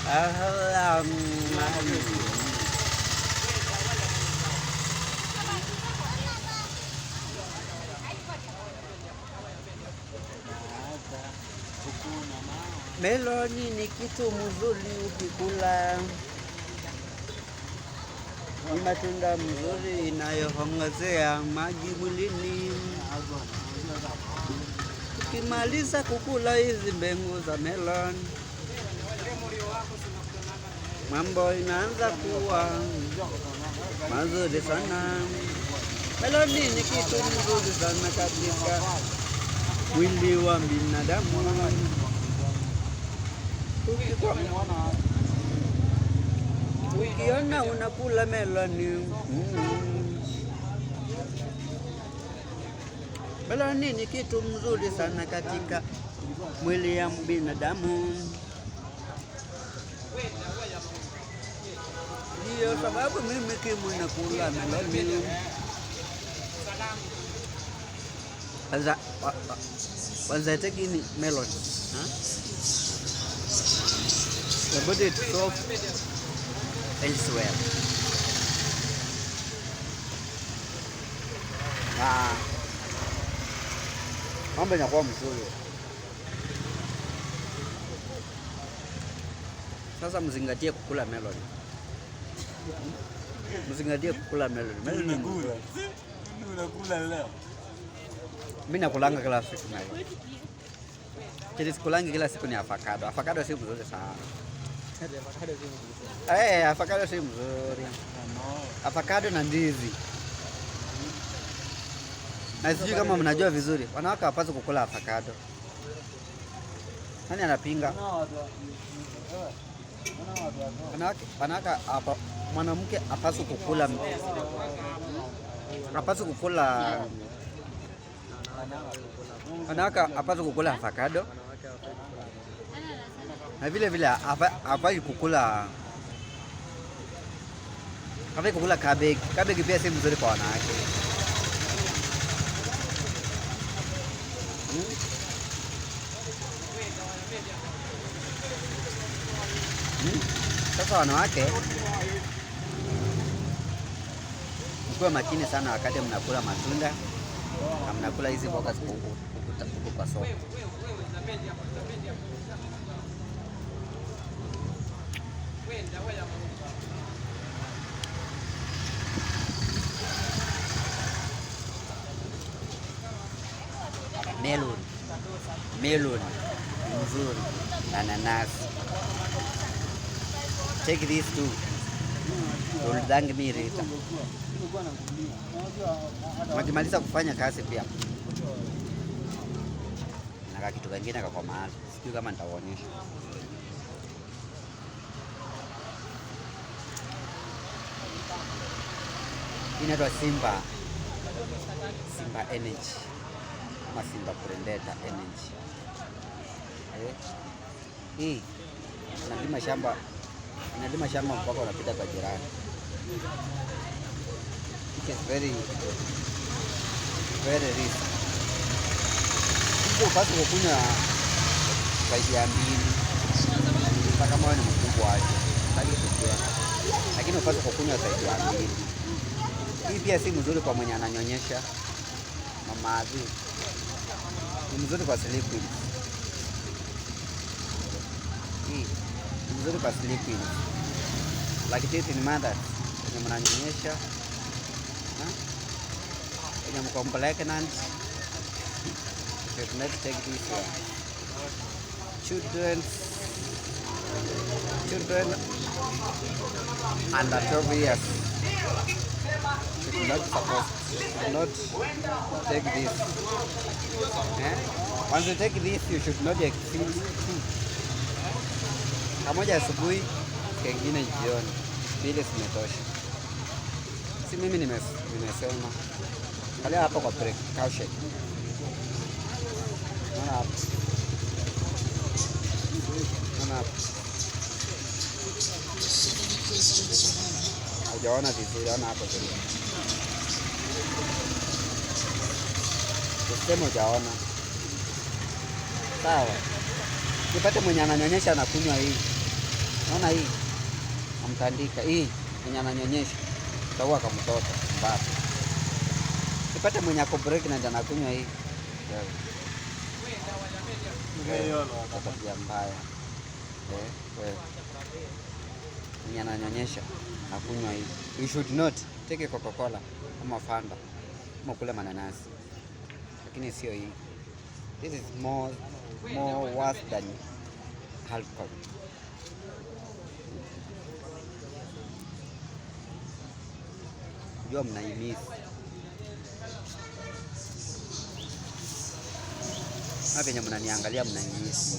Ah, meloni ni kitu mzuri ukikula, ni matunda mzuri inayoongezea maji mwilini. Ukimaliza kukula hizi mbegu za melon, mambo inaanza kuwa mazuri sana. Meloni ni kitu mzuri sana katika mwili wa binadamu. Ukiona unakula meloni, meloni ni kitu mzuri sana katika mwili ya binadamu. Ndiyo sababu mimi kimu nakula meloni. Was I taking melon? Huh? The body is soft elsewhere. Mambo yanakuwa mzuri. Sasa mzingatie kukula melon. Mzingatie kukula melon. Melon ni mzuri. Unakula leo? Mimi nakulanga kila siku melon. Kile sikulangi kila siku ni avocado. Avocado si mzuri sana. Avocado si mzuri. Avocado na ndizi. Na sijui kama mnajua vizuri, wanawake hawapaswi kukula avocado. Nani anapinga? Mwanamke hapaswi kukula wanawake hapaswi kukula avocado. Na vile vile hafai kukula cabbage. Cabbage pia si mzuri kwa wanawake. Sasa wanawake, mkuwe makini sana wakati mnakula matunda na mnakula hizi mboga huko kwa soko. Melon mzuri na nanasi. Take these two. Don't me later. Wakimaliza kufanya kazi pia na kitu kingine kwa mahali. Sijui kama nitaonyesha. Inaitwa Simba Energy. Ama Simba Predator Energy. Hii inalima shamba mpaka unapita kwa jirani. It is very risky. Hiyo basi kukunywa zaidi ya 2. Sasa kama wewe ni mkubwa aje, lakini upaswa kukunywa zaidi ya 2. Hii pia si mzuri kwa mwenye ananyonyesha. Mama azi ni mzuri kwa sleeping. Hii ni mzuri kwa sleeping. Lakini ni mada kwenye mnanyonyesha, kwenye mko pregnant, you should not take this one. Children under 12 years should not take this. Once you take this, you should not exceed 2. Kamoja asubuhi, kengine jioni. 2 zimetosha. Si mimi nimesema. Kalia hapa kwa precaution. Naona hapa. Hujaona vizuri, ona hapo chini. Useme hujaona. Sawa. Nipate mwenye ananyonyesha na kunywa hii. Naona hii amtandika hii mwenye ananyonyesha taua kama mtoto mbaya. Sipate mwenye ako pregnant anakunywa hii. Tabia mbaya. Wewe. Mwenye ananyonyesha anakunywa hii. You should not take Coca-Cola ama Fanta ama kula mananasi. Lakini sio hii. This is more worse than alcohol. Jua mnaimisi. Na venye mnaniangalia mnaimisi.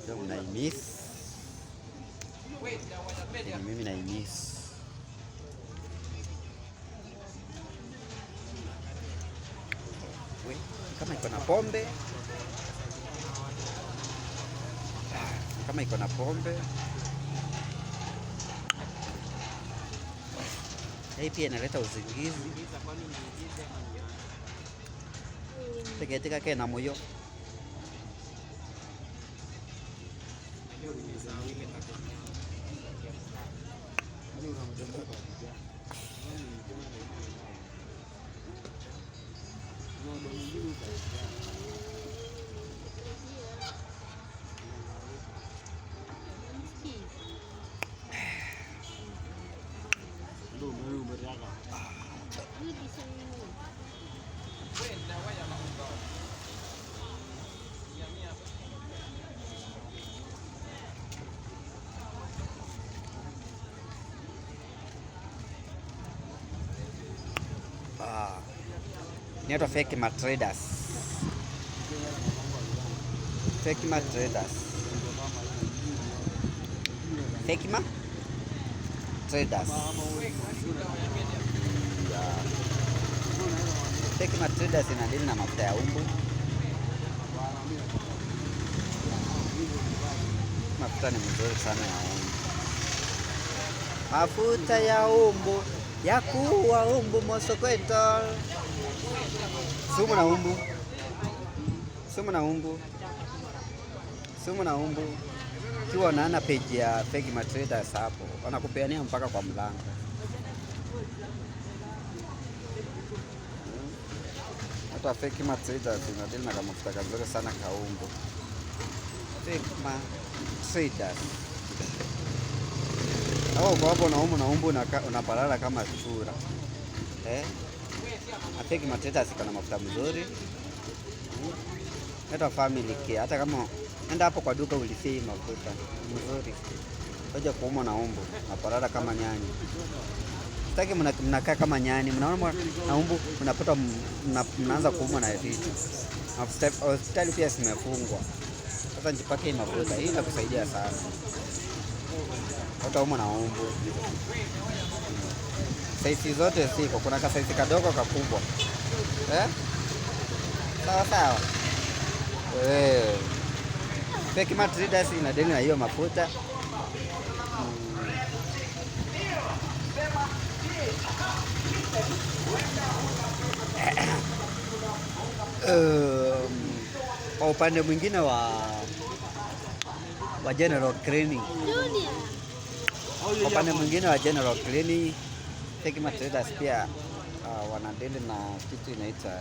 Jua mnaimisi. Mimi naimisi. Kama iko na pombe, hii pia inaleta usingizi. Teketika kena moyo. Inaitwa Fekima Traders. Fekima Traders. Fekima Traders. Fekima Traders inadili na mafuta ya umbu. Mafuta ni mzuri sana ya umbu. Mafuta ya umbu ya kuua umbu Mosokweto. Sumu na umbu. Sumu na umbu. Sumu na umbu. Kiwa unaona page ya Fekima Traders hapo, wanakupeania mpaka kwa mlango. Hata Fekima Traders inadili na mafuta kazuri sana ka umbu. Fekima Traders. Au kwa hapo na umbu unapalala kama chura. Fekima Traders iko mafuta mzuri. Hata family care. Hata kama enda hapo kwa duka ulifie mafuta mzuri. Ngoja kuuma na umbu, napalala kama nyani. Sitaki mnakaa kama nyani. Mnaona na umbu mnapata mnaanza kuuma na vitu. Hospitali pia zimefungwa. Sasa nijipake mafuta. Hii inakusaidia sana. Hata na umbu. Saizi zote siko, kuna kasaizi kadogo kakubwa. Sawa sawa. Fekima Traders inadili na hiyo mafuta. Kwa upande mwingine wa General Cleaning. Kwa upande mwingine wa General Cleaning, Fekima Traders pia wanadili na kitu inaitwa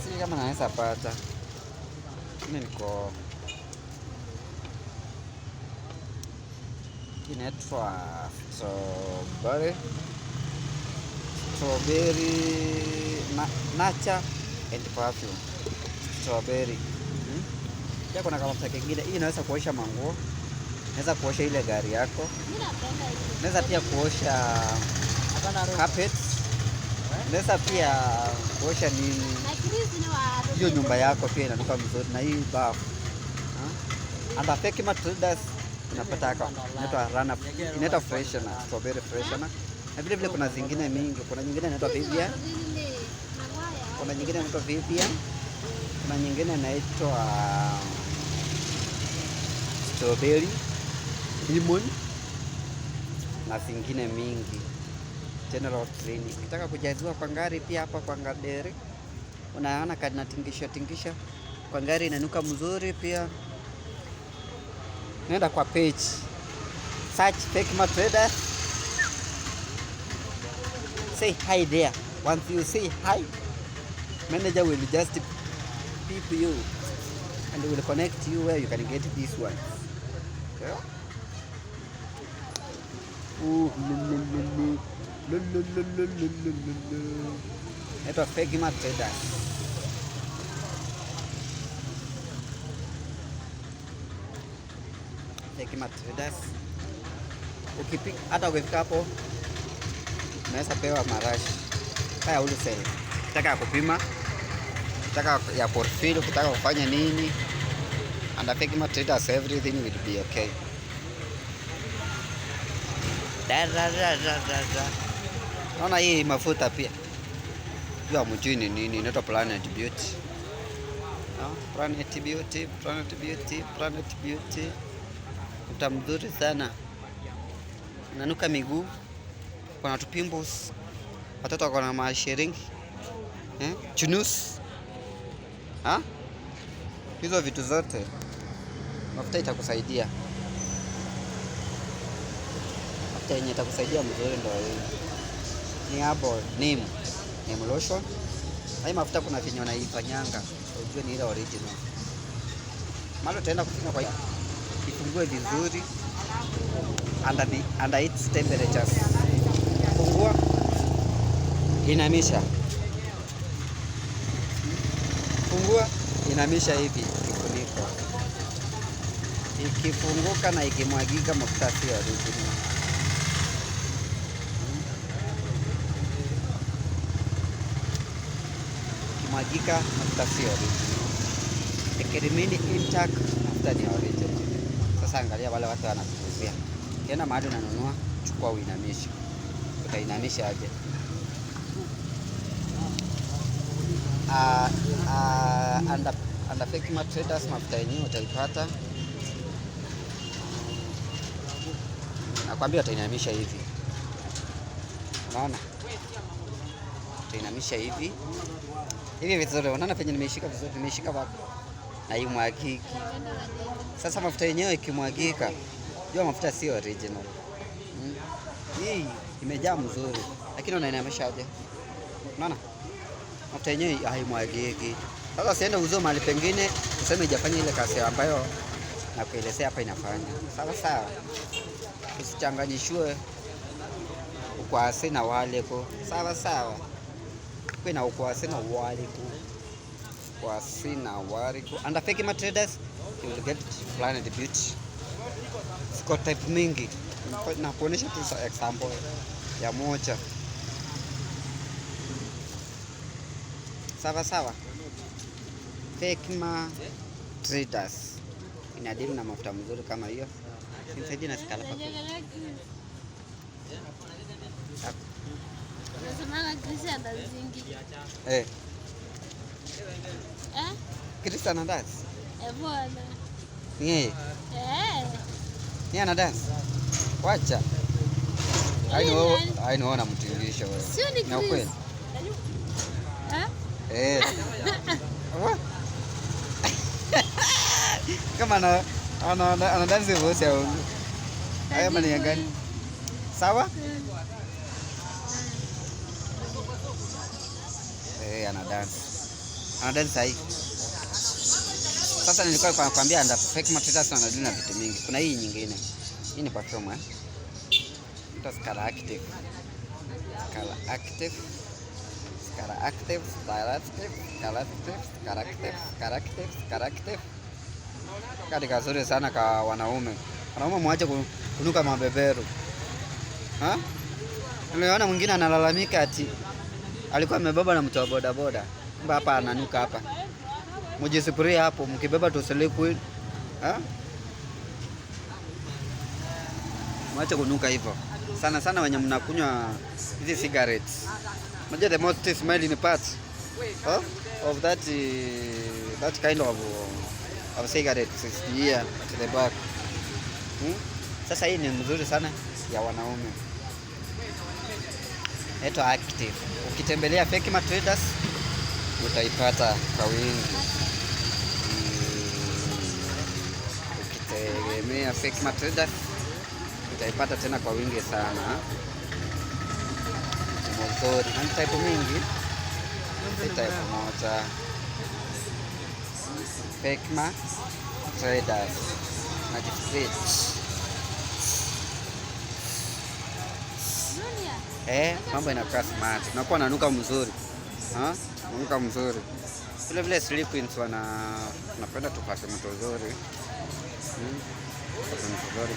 si kama naweza pata. Mimi niko inaitwa strawberry nacha and perfume. Strawberry. Pia kuna kama kingine. Hii inaweza kuosha manguo. Naweza kuosha ile gari yako. Naweza pia kuosha carpet. Naweza pia kuosha nini? Hiyo nyumba yako pia inanuka mzuri na hii bafu. And Fekima Traders unapata hapa. Inaitwa freshener, strawberry freshener. Na vile vile kuna zingine mingi. Kuna nyingine inaitwa Vivian. Kuna nyingine inaitwa Vivian. Kuna nyingine inaitwa strawberry, lemon. na zingine mingi. General Clinic. Ukitaka kujaziwa kwa ngari pia hapa kwa Ngaberi. Unaona kana tingisha kwa ngari inanuka mzuri pia. Nenda kwa page. Search Fekima Traders. Say hi there. Once you say hi, manager will just beep you and will connect you where you can get this one. Okay? Naitwa Fekima Traders. Fekima Traders. Ukipika hata ukifika hapo unaweza pewa marashi haya wholesale. Ukitaka kupima, ukitaka ya portfolio, ukitaka kufanya nini, and Fekima Traders everything will be okay. Naona hii mafuta pia. Jua mjini nini inaitwa Planet Beauty. No? Planet Beauty. Uta mzuri sana. Unanuka miguu. Kuna tu pimples. Watoto wako na mashiringi. Chunus. Hizo vitu zote. Mafuta itakusaidia. Mafuta yenye itakusaidia mzuri ndio hii. Ni hapo neem lotion. Hii mafuta kuna venye wanaifanyanga. Unajua ni ile original. Malo utaenda kufinya kwa ifungue vizuri under its temperatures. Fungua, inamisha. Fungua, inamisha hivi kifuniko. Ikifunguka na ikimwagika mafuta sio original. Ikimwagika mafuta sio original. Ikiremini intact mafuta ni original. Sasa angalia wale watu wanakuzia. Kienda mahali unanunua, chukua uinamishe. Utainamisha aje? Under Fekima Traders mafuta yenyewe utaipata. Nakwambia utainamisha hivi. Unaona? Utainamisha hivi. Hivi vizuri. Unaona penye nimeshika vizuri, nimeshika wapi? Na hii mwagiki. Sasa mafuta yenyewe ikimwagika, jua mafuta sio original. Hii imejaa mzuri, lakini unainamisha aje? Unaona? Mafuta yenyewe haimwagiki. Sasa siende uzo mahali pengine useme hajafanya ile kazi ambayo na kuelezea hapa inafanya. Sawa. Usichanganyishwe ukwasi na waleko. Sawa. Kuna ukwasi na waleko. Ukwasi na waleko. Under Fekima Traders you will get Planet Beauty. Siko type mingi. Na kuonesha tu example ya moja. Sawa. Fekima Traders inadili na mafuta mzuri kama hiyo. Nisaidie na skala hapo. Nasema Chris anazingi. Chris ana dance? Bwana. Ni ana dance? Wacha. I know na mtilisha wewe. Sio ni na kweli. Kama ana dance voice au. Haya mani gani? Sawa? Ana dance hai. Sasa nilikuwa nakwambia Under Fekima Traders wanadili na vitu mingi. Kuna hii nyingine. Hii ni perfume Skara Active. Kadi kazuri sana kwa wanaume. Wanaume mwache kunuka mabeberu. Niliona mwingine analalamika ati alikuwa amebeba na mtu wa bodaboda. Mbona hapa ananuka hapa. Mjisipurie hapo mkibeba tu liquid. Mwache kunuka hivyo. Sana wenye mnakunywa hizi cigarettes. Unajua the most smelling part of that kind of cigarettes is here at the back. Sasa hii ni mzuri sana ya wanaume. Inaitwa Active. Ukitembelea Fekima Traders utaipata kwa wingi. Ukitegemea Fekima Traders utaipata tena kwa wingi sana. Mzuri. Na type mingi. Type moja. Fekima Traders. Najifit. Mambo inakuwa smart. Unakuwa nanuka mzuri. Nanuka mzuri. Vile vile Slay Queens wanapenda tu perfume nzuri. Perfume nzuri.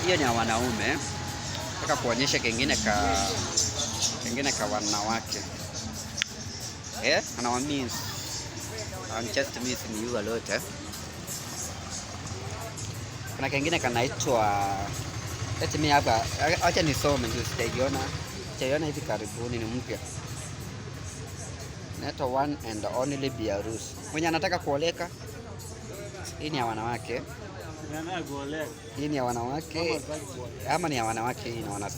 Hiyo ni ya wanaume. Nataka kuonyesha kingine ka wanawake. And I mean, I'm just missing you a lot. Kuna kingine kanaitwa eti mimi hapa acha nisome ndio sitaiona hivi karibuni, ni mpya. Inaitwa One and Only Biarus. Mwenye anataka kuoleka. Hii ni ya wanawake. Hii ni ya wanawake. Ama ni ya wanawake, hii na wanawake.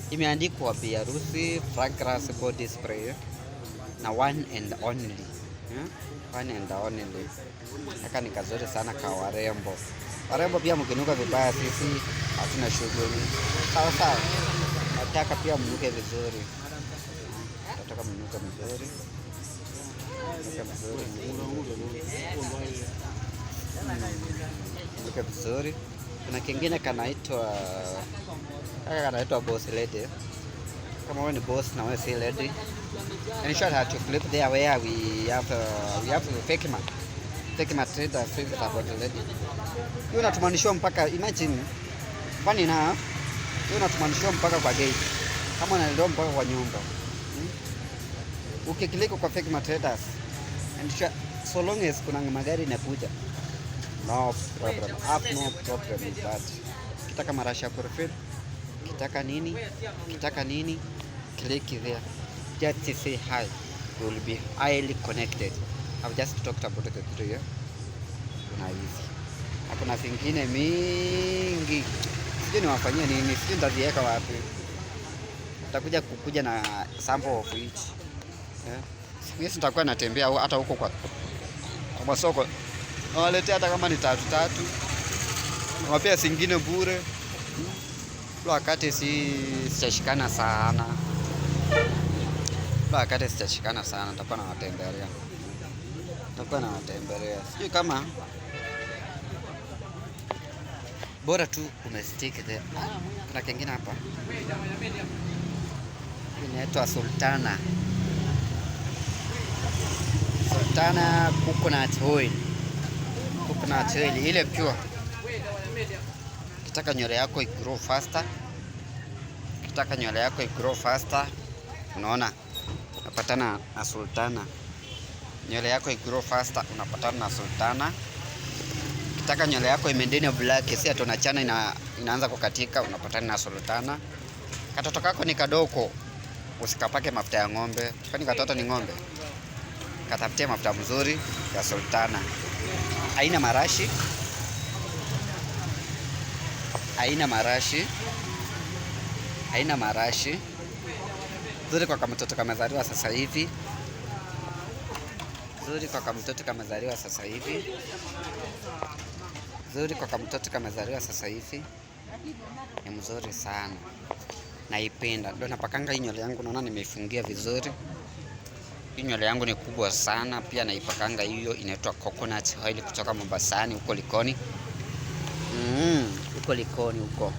Imeandikwa Biarus fragrance body spray na One and Only. One and Only. Haka ni kazuri sana kwa warembo. Warembo pia mkinuka vibaya sisi hatuna shughuli. Sawa sawa. Nataka pia mnuke vizuri. Nataka mnuke vizuri. Mnuke vizuri. Kuna kingine kanaitwa Boss Lady. Kama wewe ni boss na wewe si lady. And short how to flip there where we have Fekima Traders favorite about the lady. Hiyo unatumanishwa mpaka, imagine funny na hiyo unatumanishwa mpaka kwa gate. Kama unaelewa mpaka kwa nyumba. Ukikilika kwa Fekima Traders and so long as kuna magari inakuja, no problem. Have no problem with that. Kitaka marasha perfume, kitaka nini, click there. Just to say hi. You will be highly connected. I've just talked about the three. Kuna hizi. Hakuna vingine mingi. Sijui niwafanyia nini, sijui nitaziweka wapi. Nitakuja kukuja na sample of each. Siku hizi nitakuwa natembea hata huko kwa masoko. Nawaletea hata kama ni tatu. Nawapea zingine bure. Wakati sitashikana sana. Nitakuwa nawatembelea. Sijui kama bora tu umestick there. Kuna kingine hapa. Inaitwa Sultana coconut oil. Ile pure. Kitaka nywele yako igrow faster. Unaona? Unapatana na Sultana. Nywele yako igrow faster, unapatana na Sultana. Kitaka nywele yako imendeni black, si atonachana inaanza kukatika, unapatana na Sultana. Katoto kako ni kadoko, usikapake mafuta ya ng'ombe. Kwani katoto ni ng'ombe? Katafutie mafuta mzuri ya Sultana. Haina marashi. Zuri kwa mtoto kamezaliwa sasa hivi. Zuri kwa mtoto kamezaliwa sasa hivi. Ni mzuri sana. Naipenda. Ndio napakanga hii nywele yangu, naona nimeifungia vizuri. Hii nywele yangu ni kubwa sana, pia naipakanga hiyo inaitwa coconut oil kutoka Mombasani huko Likoni. Huko Likoni huko.